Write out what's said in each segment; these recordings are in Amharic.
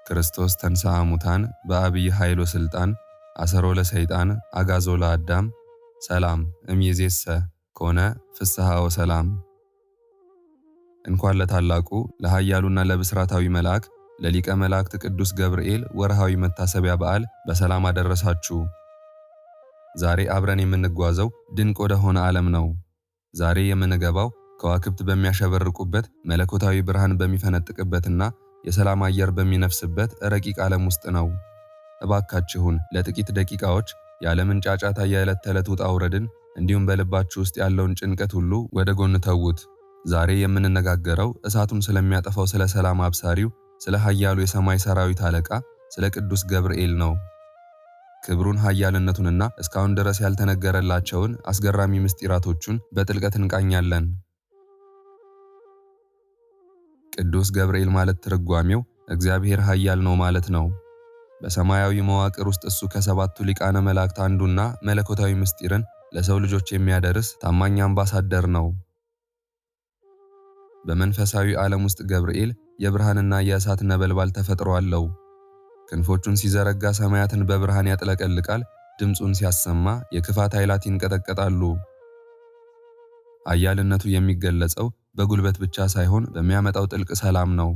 ክርስቶስ ተንሥአ እሙታን በአብይ ኃይል ወሥልጣን አሰሮ ለሰይጣን አግዓዞ ለአዳም ሰላም እምይእዜሰ ኮነ ፍስሐ ወሰላም። እንኳን ለታላቁ ለኃያሉና ለብስራታዊ መልአክ ለሊቀ መላእክት ቅዱስ ገብርኤል ወርሃዊ መታሰቢያ በዓል በሰላም አደረሳችሁ። ዛሬ አብረን የምንጓዘው ድንቅ ወደ ሆነ ዓለም ነው። ዛሬ የምንገባው ከዋክብት በሚያሸበርቁበት መለኮታዊ ብርሃን በሚፈነጥቅበትና የሰላም አየር በሚነፍስበት ረቂቅ ዓለም ውስጥ ነው። እባካችሁን ለጥቂት ደቂቃዎች የዓለምን ጫጫታ፣ የዕለት ተዕለት ውጣ ውረድን እንዲሁም በልባችሁ ውስጥ ያለውን ጭንቀት ሁሉ ወደ ጎን ተዉት። ዛሬ የምንነጋገረው እሳቱን ስለሚያጠፋው ስለ ሰላም አብሳሪው ስለ ኃያሉ የሰማይ ሰራዊት አለቃ ስለ ቅዱስ ገብርኤል ነው። ክብሩን፣ ኃያልነቱንና እስካሁን ድረስ ያልተነገረላቸውን አስገራሚ ምስጢራቶቹን በጥልቀት እንቃኛለን። ቅዱስ ገብርኤል ማለት ትርጓሜው እግዚአብሔር ኃያል ነው ማለት ነው። በሰማያዊ መዋቅር ውስጥ እሱ ከሰባቱ ሊቃነ መላእክት አንዱና መለኮታዊ ምስጢርን ለሰው ልጆች የሚያደርስ ታማኝ አምባሳደር ነው። በመንፈሳዊ ዓለም ውስጥ ገብርኤል የብርሃንና የእሳት ነበልባል ተፈጥሮ አለው። ክንፎቹን ሲዘረጋ ሰማያትን በብርሃን ያጥለቀልቃል። ድምፁን ሲያሰማ የክፋት ኃይላት ይንቀጠቀጣሉ። ኃያልነቱ የሚገለጸው በጉልበት ብቻ ሳይሆን በሚያመጣው ጥልቅ ሰላም ነው።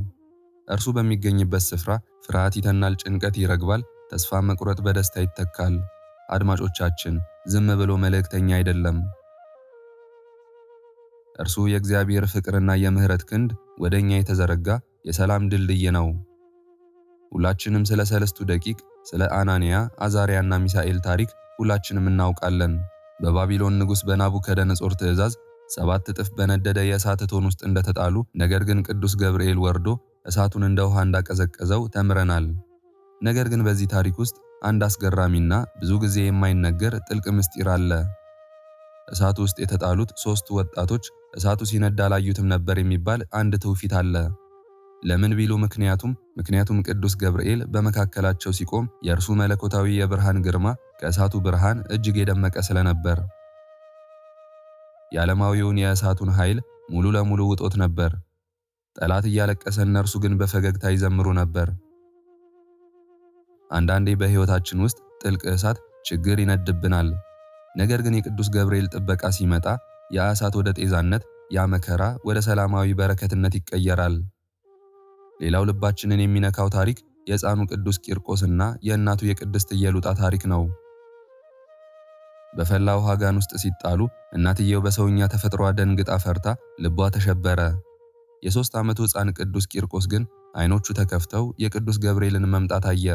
እርሱ በሚገኝበት ስፍራ ፍርሃት ይተናል፣ ጭንቀት ይረግባል፣ ተስፋ መቁረጥ በደስታ ይተካል። አድማጮቻችን፣ ዝም ብሎ መልእክተኛ አይደለም። እርሱ የእግዚአብሔር ፍቅርና የምህረት ክንድ ወደኛ የተዘረጋ የሰላም ድልድይ ነው። ሁላችንም ስለ ሰለስቱ ደቂቅ፣ ስለ አናንያ፣ አዛርያና ሚሳኤል ታሪክ ሁላችንም እናውቃለን። በባቢሎን ንጉሥ በናቡከደነጾር ትእዛዝ 7 እጥፍ በነደደ የእሳት እቶን ውስጥ እንደተጣሉ፣ ነገር ግን ቅዱስ ገብርኤል ወርዶ እሳቱን እንደ ውሃ እንዳቀዘቀዘው ተምረናል። ነገር ግን በዚህ ታሪክ ውስጥ አንድ አስገራሚና ብዙ ጊዜ የማይነገር ጥልቅ ምስጢር አለ። እሳቱ ውስጥ የተጣሉት 3 ወጣቶች እሳቱ ሲነድ አላዩትም ነበር የሚባል አንድ ትውፊት አለ። ለምን ቢሉ ምክንያቱም ቅዱስ ገብርኤል በመካከላቸው ሲቆም የእርሱ መለኮታዊ የብርሃን ግርማ ከእሳቱ ብርሃን እጅግ የደመቀ ስለነበር የዓለማዊውን የእሳቱን ኃይል ሙሉ ለሙሉ ውጦት ነበር። ጠላት እያለቀሰ፣ እነርሱ ግን በፈገግታ ይዘምሩ ነበር። አንዳንዴ በሕይወታችን ውስጥ ጥልቅ እሳት ችግር ይነድብናል። ነገር ግን የቅዱስ ገብርኤል ጥበቃ ሲመጣ ያ እሳት ወደ ጤዛነት፣ ያ መከራ ወደ ሰላማዊ በረከትነት ይቀየራል። ሌላው ልባችንን የሚነካው ታሪክ የሕፃኑ ቅዱስ ቂርቆስና የእናቱ የቅድስት ኢየሉጣ ታሪክ ነው። በፈላ ውሃ ጋን ውስጥ ሲጣሉ እናትየው በሰውኛ ተፈጥሯ ደንግጣ ፈርታ ልቧ ተሸበረ። የ3 ዓመቱ ሕፃን ቅዱስ ቂርቆስ ግን ዓይኖቹ ተከፍተው የቅዱስ ገብርኤልን መምጣት አየ።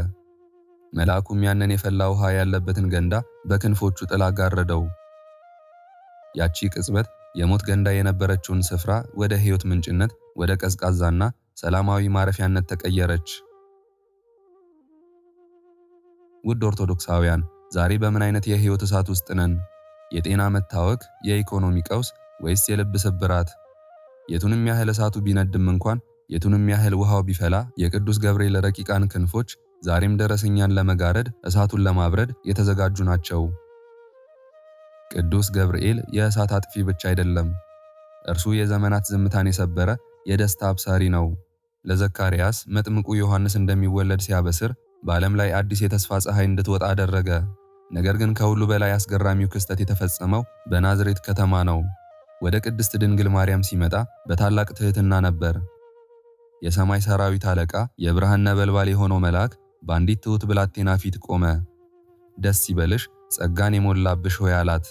መልአኩም ያንን የፈላ ውሃ ያለበትን ገንዳ በክንፎቹ ጥላ ጋረደው። ያቺ ቅጽበት የሞት ገንዳ የነበረችውን ስፍራ ወደ ሕይወት ምንጭነት፣ ወደ ቀዝቃዛና ሰላማዊ ማረፊያነት ተቀየረች። ውድ ኦርቶዶክሳውያን፣ ዛሬ በምን አይነት የሕይወት እሳት ውስጥ ነን? የጤና መታወክ፣ የኢኮኖሚ ቀውስ ወይስ የልብ ስብራት? የቱንም ያህል እሳቱ ቢነድም እንኳን፣ የቱንም ያህል ውሃው ቢፈላ፣ የቅዱስ ገብርኤል ረቂቃን ክንፎች ዛሬም ድረስ እኛን ለመጋረድ፣ እሳቱን ለማብረድ የተዘጋጁ ናቸው። ቅዱስ ገብርኤል የእሳት አጥፊ ብቻ አይደለም። እርሱ የዘመናት ዝምታን የሰበረ የደስታ አብሳሪ ነው። ለዘካርያስ መጥምቁ ዮሐንስ እንደሚወለድ ሲያበስር በዓለም ላይ አዲስ የተስፋ ፀሐይ እንድትወጣ አደረገ። ነገር ግን ከሁሉ በላይ አስገራሚው ክስተት የተፈጸመው በናዝሬት ከተማ ነው። ወደ ቅድስት ድንግል ማርያም ሲመጣ በታላቅ ትሕትና ነበር። የሰማይ ሰራዊት አለቃ የብርሃን ነበልባል የሆነው መልአክ በአንዲት ትሑት ብላቴና ፊት ቆመ። ደስ ይበልሽ፣ ጸጋን የሞላብሽ ሆይ አላት።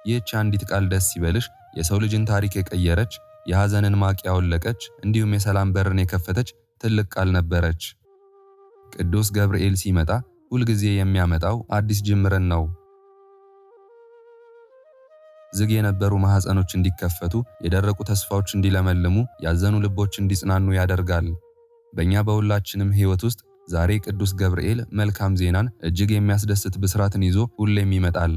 ይህች አንዲት ቃል ደስ ይበልሽ የሰው ልጅን ታሪክ የቀየረች፣ የሐዘንን ማቅ ያወለቀች፣ እንዲሁም የሰላም በርን የከፈተች ትልቅ ቃል ነበረች። ቅዱስ ገብርኤል ሲመጣ ሁልጊዜ የሚያመጣው አዲስ ጅምርን ነው። ዝግ የነበሩ ማህፀኖች እንዲከፈቱ፣ የደረቁ ተስፋዎች እንዲለመልሙ፣ ያዘኑ ልቦች እንዲጽናኑ ያደርጋል። በእኛ በሁላችንም ሕይወት ውስጥ ዛሬ ቅዱስ ገብርኤል መልካም ዜናን፣ እጅግ የሚያስደስት ብስራትን ይዞ ሁሌም ይመጣል።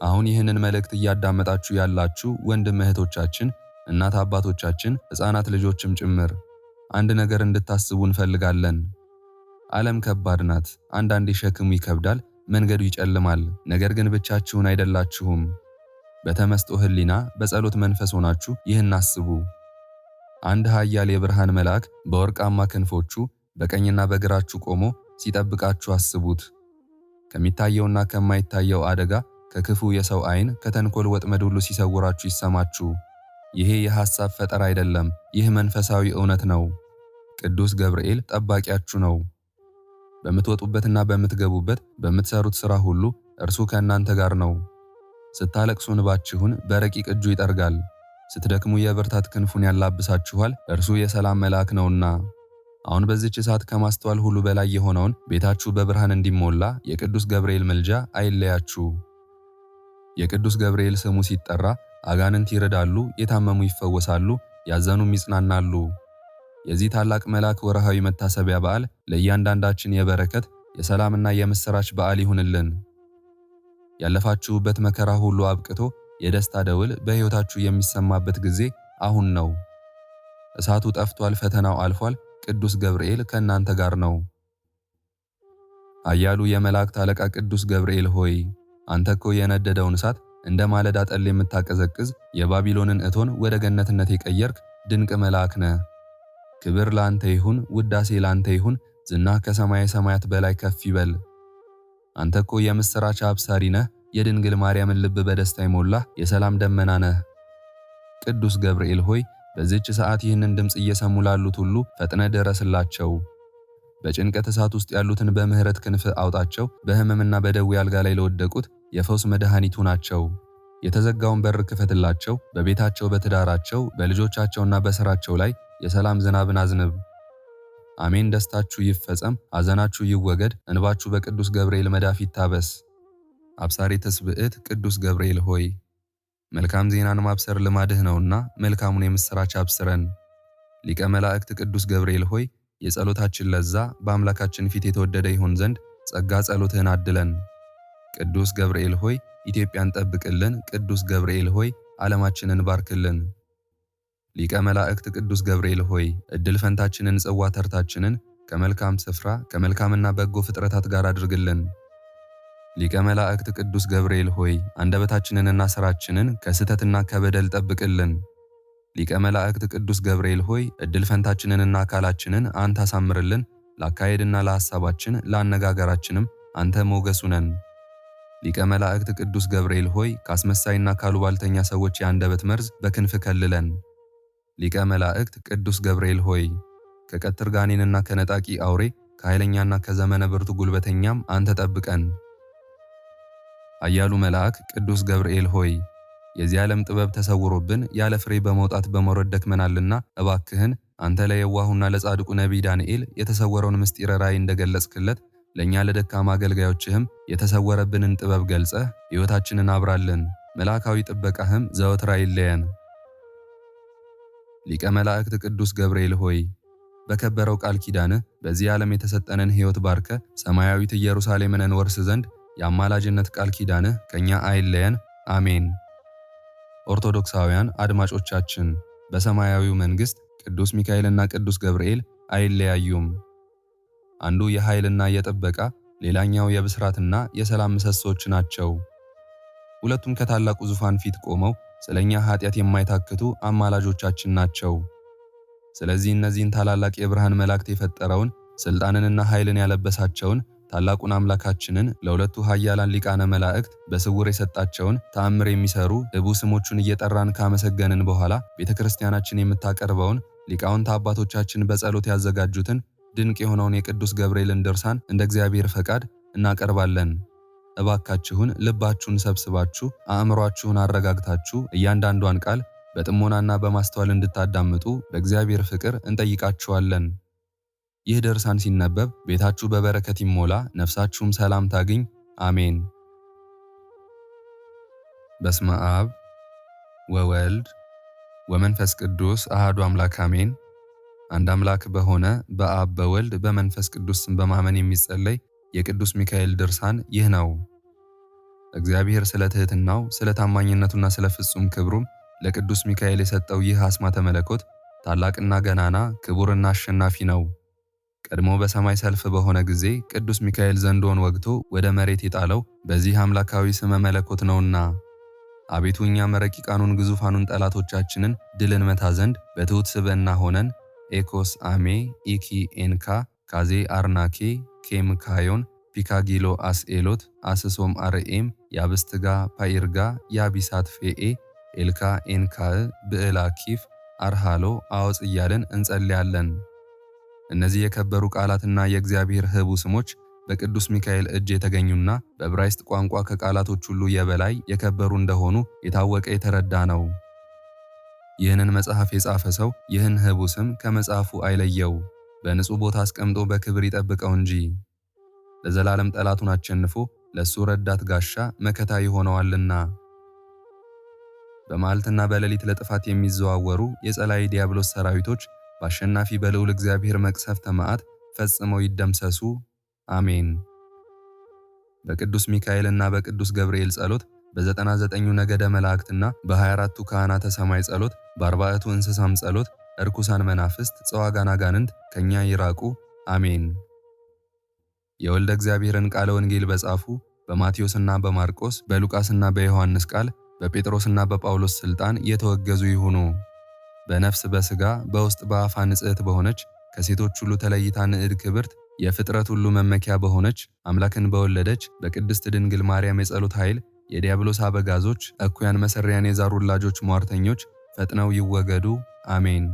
አሁን ይህንን መልእክት እያዳመጣችሁ ያላችሁ ወንድም እህቶቻችን፣ እናት አባቶቻችን፣ ሕፃናት ልጆችም ጭምር አንድ ነገር እንድታስቡ እንፈልጋለን። ዓለም ከባድ ናት። አንዳንዴ ሸክሙ ይከብዳል፣ መንገዱ ይጨልማል። ነገር ግን ብቻችሁን አይደላችሁም። በተመስጦ ሕሊና በጸሎት መንፈስ ሆናችሁ ይህን አስቡ። አንድ ኃያል የብርሃን መልአክ በወርቃማ ክንፎቹ በቀኝና በግራችሁ ቆሞ ሲጠብቃችሁ አስቡት። ከሚታየውና ከማይታየው አደጋ፣ ከክፉ የሰው ዓይን፣ ከተንኮል ወጥመድ ሁሉ ሲሰውራችሁ ይሰማችሁ። ይሄ የሐሳብ ፈጠራ አይደለም፣ ይህ መንፈሳዊ እውነት ነው። ቅዱስ ገብርኤል ጠባቂያችሁ ነው። በምትወጡበትና በምትገቡበት በምትሰሩት ሥራ ሁሉ እርሱ ከእናንተ ጋር ነው። ስታለቅሱ እንባችሁን በረቂቅ እጁ ይጠርጋል። ስትደክሙ የብርታት ክንፉን ያላብሳችኋል። እርሱ የሰላም መልአክ ነውና። አሁን በዚህች ሰዓት ከማስተዋል ሁሉ በላይ የሆነውን ቤታችሁ በብርሃን እንዲሞላ የቅዱስ ገብርኤል ምልጃ አይለያችሁ። የቅዱስ ገብርኤል ስሙ ሲጠራ አጋንንት ይርዳሉ፣ የታመሙ ይፈወሳሉ፣ ያዘኑም ይጽናናሉ። የዚህ ታላቅ መልአክ ወርሃዊ መታሰቢያ በዓል ለእያንዳንዳችን የበረከት የሰላምና የምሥራች በዓል ይሁንልን። ያለፋችሁበት መከራ ሁሉ አብቅቶ የደስታ ደውል በሕይወታችሁ የሚሰማበት ጊዜ አሁን ነው። እሳቱ ጠፍቷል፣ ፈተናው አልፏል። ቅዱስ ገብርኤል ከእናንተ ጋር ነው። ኃያሉ የመላእክት አለቃ ቅዱስ ገብርኤል ሆይ፣ አንተ እኮ የነደደውን እሳት እንደ ማለዳ ጠል የምታቀዘቅዝ፣ የባቢሎንን እቶን ወደ ገነትነት የቀየርክ ድንቅ መልአክ ነህ። ክብር ላንተ ይሁን፣ ውዳሴ ላንተ ይሁን፣ ዝና ከሰማየ ሰማያት በላይ ከፍ ይበል። አንተ እኮ የምሥራች አብሳሪ ነህ፣ የድንግል ማርያምን ልብ በደስታ የሞላህ የሰላም ደመና ነህ። ቅዱስ ገብርኤል ሆይ በዚህች ሰዓት ይህንን ድምፅ እየሰሙ ላሉት ሁሉ ፈጥነ ድረስላቸው። በጭንቀት እሳት ውስጥ ያሉትን በምሕረት ክንፍ አውጣቸው። በሕመምና በደዌ አልጋ ላይ ለወደቁት የፈውስ መድኃኒቱ ናቸው። የተዘጋውን በር ክፈትላቸው። በቤታቸው፣ በትዳራቸው፣ በልጆቻቸውና በሥራቸው ላይ የሰላም ዝናብን አዝንብ። አሜን። ደስታችሁ ይፈጸም፣ ሐዘናችሁ ይወገድ፣ እንባችሁ በቅዱስ ገብርኤል መዳፍ ይታበስ። አብሳሪ ትስብዕት ቅዱስ ገብርኤል ሆይ መልካም ዜናን ማብሰር ልማድህ ነውና መልካሙን የምሥራች አብስረን። ሊቀ መላእክት ቅዱስ ገብርኤል ሆይ የጸሎታችን ለዛ በአምላካችን ፊት የተወደደ ይሆን ዘንድ ጸጋ ጸሎትህን አድለን። ቅዱስ ገብርኤል ሆይ ኢትዮጵያን ጠብቅልን። ቅዱስ ገብርኤል ሆይ ዓለማችንን ባርክልን። ሊቀ መላእክት ቅዱስ ገብርኤል ሆይ ዕድል ፈንታችንን፣ ጽዋ ተርታችንን ከመልካም ስፍራ ከመልካምና በጎ ፍጥረታት ጋር አድርግልን። ሊቀ መላእክት ቅዱስ ገብርኤል ሆይ አንደበታችንንና ሥራችንን ከስህተትና ከበደል ጠብቅልን። ሊቀ መላእክት ቅዱስ ገብርኤል ሆይ ዕድል ፈንታችንንና አካላችንን አንተ አሳምርልን። ለአካሄድና ለሐሳባችን ለአነጋገራችንም አንተ ሞገሱ ነን። ሊቀ መላእክት ቅዱስ ገብርኤል ሆይ ከአስመሳይና ካሉባልተኛ ሰዎች የአንደበት መርዝ በክንፍ ከልለን። ሊቀ መላእክት ቅዱስ ገብርኤል ሆይ ከቀትር ጋኔንና ከነጣቂ አውሬ ከኃይለኛና ከዘመነ ብርቱ ጉልበተኛም አንተ ጠብቀን። ኃያሉ መልአክ ቅዱስ ገብርኤል ሆይ የዚህ ዓለም ጥበብ ተሰውሮብን ያለ ፍሬ በመውጣት በመውረድ ደክመናልና እባክህን አንተ ለየዋሁና ለጻድቁ ነቢይ ዳንኤል የተሰወረውን ምስጢረ ራእይ እንደገለጽክለት ለእኛ ለደካማ አገልጋዮችህም የተሰወረብንን ጥበብ ገልጸህ ሕይወታችንን አብራልን። መልአካዊ ጥበቃህም ዘወትር አይለየን። ሊቀ መላእክት ቅዱስ ገብርኤል ሆይ በከበረው ቃል ኪዳንህ በዚህ ዓለም የተሰጠንን ሕይወት ባርከ ሰማያዊት ኢየሩሳሌምን እንወርስ ዘንድ የአማላጅነት ቃል ኪዳንህ ከኛ አይለየን። አሜን። ኦርቶዶክሳውያን አድማጮቻችን በሰማያዊው መንግሥት ቅዱስ ሚካኤልና ቅዱስ ገብርኤል አይለያዩም። አንዱ የኃይልና የጥበቃ ሌላኛው የብስራትና የሰላም ምሰሶች ናቸው። ሁለቱም ከታላቁ ዙፋን ፊት ቆመው ስለኛ ኃጢአት የማይታክቱ አማላጆቻችን ናቸው። ስለዚህ እነዚህን ታላላቅ የብርሃን መላእክት የፈጠረውን ሥልጣንንና ኃይልን ያለበሳቸውን ታላቁን አምላካችንን ለሁለቱ ኃያላን ሊቃነ መላእክት በስውር የሰጣቸውን ተአምር የሚሰሩ ሕቡ ስሞቹን እየጠራን ካመሰገንን በኋላ ቤተክርስቲያናችን የምታቀርበውን ሊቃውንት አባቶቻችን በጸሎት ያዘጋጁትን ድንቅ የሆነውን የቅዱስ ገብርኤልን ድርሳን እንደ እግዚአብሔር ፈቃድ እናቀርባለን። እባካችሁን ልባችሁን ሰብስባችሁ አእምሯችሁን አረጋግታችሁ እያንዳንዷን ቃል በጥሞናና በማስተዋል እንድታዳምጡ በእግዚአብሔር ፍቅር እንጠይቃችኋለን። ይህ ድርሳን ሲነበብ ቤታችሁ በበረከት ይሞላ፣ ነፍሳችሁም ሰላም ታግኝ። አሜን። በስመ አብ ወወልድ ወመንፈስ ቅዱስ አሐዱ አምላክ አሜን። አንድ አምላክ በሆነ በአብ በወልድ በመንፈስ ቅዱስ ስም በማመን የሚጸለይ የቅዱስ ሚካኤል ድርሳን ይህ ነው። እግዚአብሔር ስለ ትሕትናው ስለ ታማኝነቱና ስለ ፍጹም ክብሩም ለቅዱስ ሚካኤል የሰጠው ይህ አስማተ መለኮት ታላቅና ገናና ክቡርና አሸናፊ ነው። ቀድሞ በሰማይ ሰልፍ በሆነ ጊዜ ቅዱስ ሚካኤል ዘንዶውን ወግቶ ወደ መሬት የጣለው በዚህ አምላካዊ ስመ መለኮት ነውና፣ አቤቱ እኛም ረቂቃኑን ግዙፋኑን ጠላቶቻችንን ድል እንመታ ዘንድ በትሑት ስብዕና ሆነን ኤኮስ አሜ ኢኪ ኤንካ ካዜ አርናኬ ኬምካዮን ፒካጊሎ አስኤሎት አስሶም አርኤም ያብስትጋ ፓይርጋ ያቢሳት ፌኤ ኤልካ ኤንካእ ብዕላ ኪፍ አርሃሎ አወፅ እያልን እንጸልያለን። እነዚህ የከበሩ ቃላትና የእግዚአብሔር ህቡ ስሞች በቅዱስ ሚካኤል እጅ የተገኙና በዕብራይስጥ ቋንቋ ከቃላቶች ሁሉ የበላይ የከበሩ እንደሆኑ የታወቀ የተረዳ ነው። ይህንን መጽሐፍ የጻፈ ሰው ይህን ህቡ ስም ከመጽሐፉ አይለየው፣ በንጹሕ ቦታ አስቀምጦ በክብር ይጠብቀው እንጂ ለዘላለም ጠላቱን አሸንፎ ለሱ ረዳት ጋሻ መከታ ይሆነዋልና። በመዓልትና በሌሊት ለጥፋት የሚዘዋወሩ የጸላይ ዲያብሎስ ሰራዊቶች በአሸናፊ በልዑል እግዚአብሔር መቅሰፍተ መዓት ፈጽመው ይደምሰሱ፣ አሜን። በቅዱስ ሚካኤልና በቅዱስ ገብርኤል ጸሎት፣ በ99ኙ ነገደ መላእክትና በ24ቱ ካህናተ ሰማይ ጸሎት፣ በ40ቱ እንስሳም ጸሎት እርኩሳን መናፍስት ጸዋጋን አጋንንት ከኛ ይራቁ፣ አሜን። የወልደ እግዚአብሔርን ቃለ ወንጌል በጻፉ በማቴዎስና በማርቆስ በሉቃስና በዮሐንስ ቃል በጴጥሮስና በጳውሎስ ሥልጣን የተወገዙ ይሁኑ። በነፍስ በሥጋ በውስጥ በአፋ ንጽሕት በሆነች ከሴቶች ሁሉ ተለይታ ንዕድ ክብርት የፍጥረት ሁሉ መመኪያ በሆነች አምላክን በወለደች በቅድስት ድንግል ማርያም የጸሎት ኃይል የዲያብሎስ አበጋዞች እኩያን መሰሪያን የዛሩ ወላጆች ሟርተኞች ፈጥነው ይወገዱ፣ አሜን።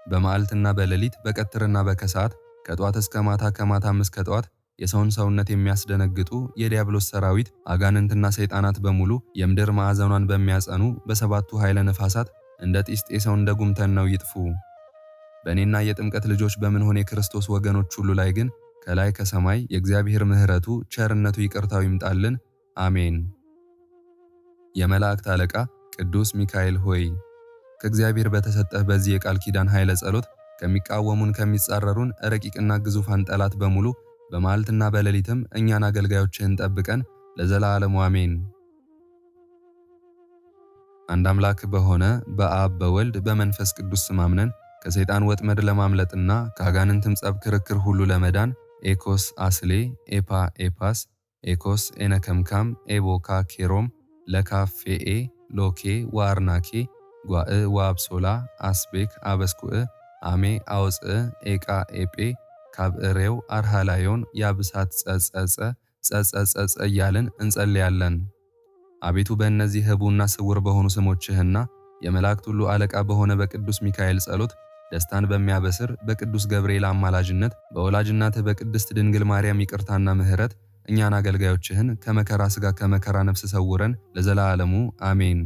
በመዓልትና በሌሊት በቀትርና በከሰዓት ከጧት እስከ ማታ ከማታም እስከ ጧት የሰውን ሰውነት የሚያስደነግጡ የዲያብሎስ ሰራዊት አጋንንትና ሰይጣናት በሙሉ የምድር ማዕዘኗን በሚያጸኑ በሰባቱ ኃይለ ነፋሳት እንደ ጢስ ጤሰው እንደ ጉምተን ነው ይጥፉ። በእኔና የጥምቀት ልጆች በምንሆን የክርስቶስ ወገኖች ሁሉ ላይ ግን ከላይ ከሰማይ የእግዚአብሔር ምሕረቱ ቸርነቱ ይቅርታው ይምጣልን፣ አሜን። የመላእክት አለቃ ቅዱስ ሚካኤል ሆይ ከእግዚአብሔር በተሰጠህ በዚህ የቃል ኪዳን ኃይለ ጸሎት ከሚቃወሙን ከሚጻረሩን ረቂቅና ግዙፋን ጠላት በሙሉ በመዓልትና በሌሊትም እኛን አገልጋዮችህን ጠብቀን ለዘላለሙ አሜን። አንድ አምላክ በሆነ በአብ በወልድ በመንፈስ ቅዱስ ስም አምነን ከሰይጣን ወጥመድ ለማምለጥና ከአጋንንትም ጸብ ክርክር ሁሉ ለመዳን ኤኮስ አስሌ ኤፓ ኤፓስ ኤኮስ ኤነከምካም ኤቦካ ኬሮም ለካፌኤ ሎኬ ዋርናኬ ጓእ ዋብሶላ አስቤክ አበስኩእ አሜ አውፅእ ኤቃ ኤጴ ካብእሬው አርሃላዮን ያብሳት ጸጸጸ እያልን እንጸልያለን። አቤቱ በእነዚህ ህቡና ስውር በሆኑ ስሞችህና የመላእክት ሁሉ አለቃ በሆነ በቅዱስ ሚካኤል ጸሎት ደስታን በሚያበስር በቅዱስ ገብርኤል አማላጅነት በወላጅናትህ በቅድስት ድንግል ማርያም ይቅርታና ምሕረት እኛን አገልጋዮችህን ከመከራ ሥጋ ከመከራ ነፍስ ሰውረን ለዘላለሙ አሜን።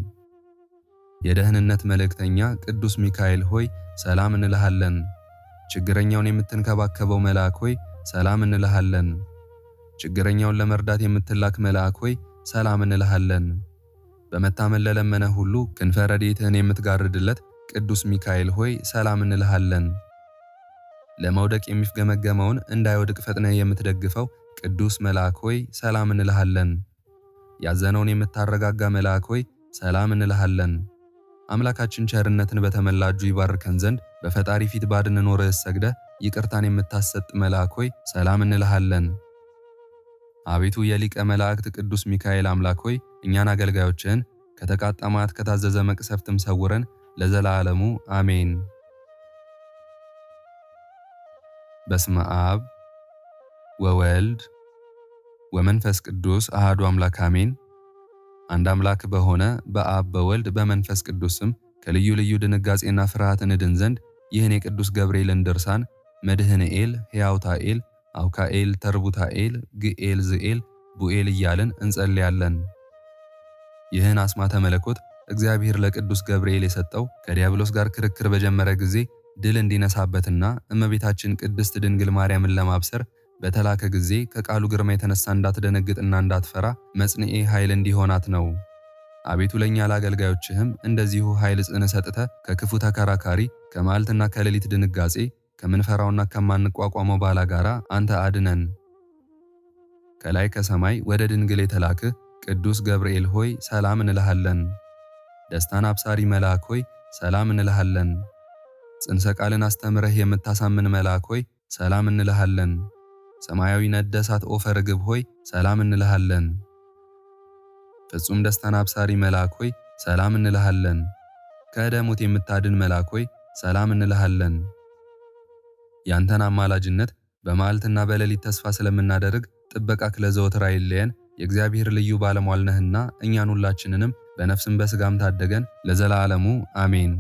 የደህንነት መልእክተኛ ቅዱስ ሚካኤል ሆይ ሰላም እንልሃለን። ችግረኛውን የምትንከባከበው መልአክ ሆይ ሰላም እንልሃለን። ችግረኛውን ለመርዳት የምትላክ መልአክ ሆይ ሰላም እንልሃለን። በመታመን ለለመነ ሁሉ ክንፈ ረድኤትህን የምትጋርድለት ቅዱስ ሚካኤል ሆይ ሰላም እንልሃለን። ለመውደቅ የሚፍገመገመውን እንዳይወድቅ ፈጥነህ የምትደግፈው ቅዱስ መልአክ ሆይ ሰላም እንልሃለን። ያዘነውን የምታረጋጋ መልአክ ሆይ ሰላም እንልሃለን። አምላካችን ቸርነትን በተመላ እጁ ይባርከን ዘንድ በፈጣሪ ፊት ባድን ኖርህ ሰግደህ ይቅርታን የምታሰጥ መልአክ ሆይ ሰላም እንልሃለን። አቤቱ የሊቀ መላእክት ቅዱስ ሚካኤል አምላክ ሆይ እኛን አገልጋዮችህን ከተቃጣ መዓት ከታዘዘ መቅሰፍትም ሰውረን ለዘላለሙ አሜን። በስመ አብ ወወልድ ወመንፈስ ቅዱስ አሃዱ አምላክ አሜን። አንድ አምላክ በሆነ በአብ በወልድ በመንፈስ ቅዱስ ስም ከልዩ ልዩ ድንጋጼና ፍርሃት እንድን ዘንድ ይህን የቅዱስ ገብርኤልን ድርሳን መድህንኤል፣ ሕያውታኤል፣ አውካኤል፣ ተርቡታኤል፣ ግኤል፣ ዝኤል፣ ቡኤል እያልን እንጸልያለን። ይህን አስማተ መለኮት እግዚአብሔር ለቅዱስ ገብርኤል የሰጠው ከዲያብሎስ ጋር ክርክር በጀመረ ጊዜ ድል እንዲነሳበትና እመቤታችን ቅድስት ድንግል ማርያምን ለማብሰር በተላከ ጊዜ ከቃሉ ግርማ የተነሳ እንዳትደነግጥና እንዳትፈራ መጽንኤ ኃይል እንዲሆናት ነው። አቤቱ ለእኛ ለአገልጋዮችህም እንደዚሁ ኃይል ጽን ሰጥተ ከክፉ ተከራካሪ ከመዓልትና ከሌሊት ድንጋጼ ከምንፈራውና ከማንቋቋመው ባላጋራ አንተ አድነን። ከላይ ከሰማይ ወደ ድንግል የተላክህ ቅዱስ ገብርኤል ሆይ ሰላም እንልሃለን። ደስታን አብሳሪ መልአክ ሆይ ሰላም እንልሃለን። ጽንሰ ቃልን አስተምረህ የምታሳምን መልአክ ሆይ ሰላም እንልሃለን። ሰማያዊ ነደ እሳት ኦፈ ርግብ ሆይ ሰላም እንልሃለን። ፍጹም ደስታን አብሳሪ መልአክ ሆይ ሰላም እንልሃለን። ከዕደ ሞት የምታድን መልአክ ሆይ ሰላም እንልሃለን። ያንተን አማላጅነት በመዓልትና በሌሊት ተስፋ ስለምናደርግ ጥበቃህ ለዘወትር አይለየን። የእግዚአብሔር ልዩ ባለሟል ነህና እኛን ሁላችንንም በነፍስም በሥጋም ታደገን ለዘላለሙ አሜን።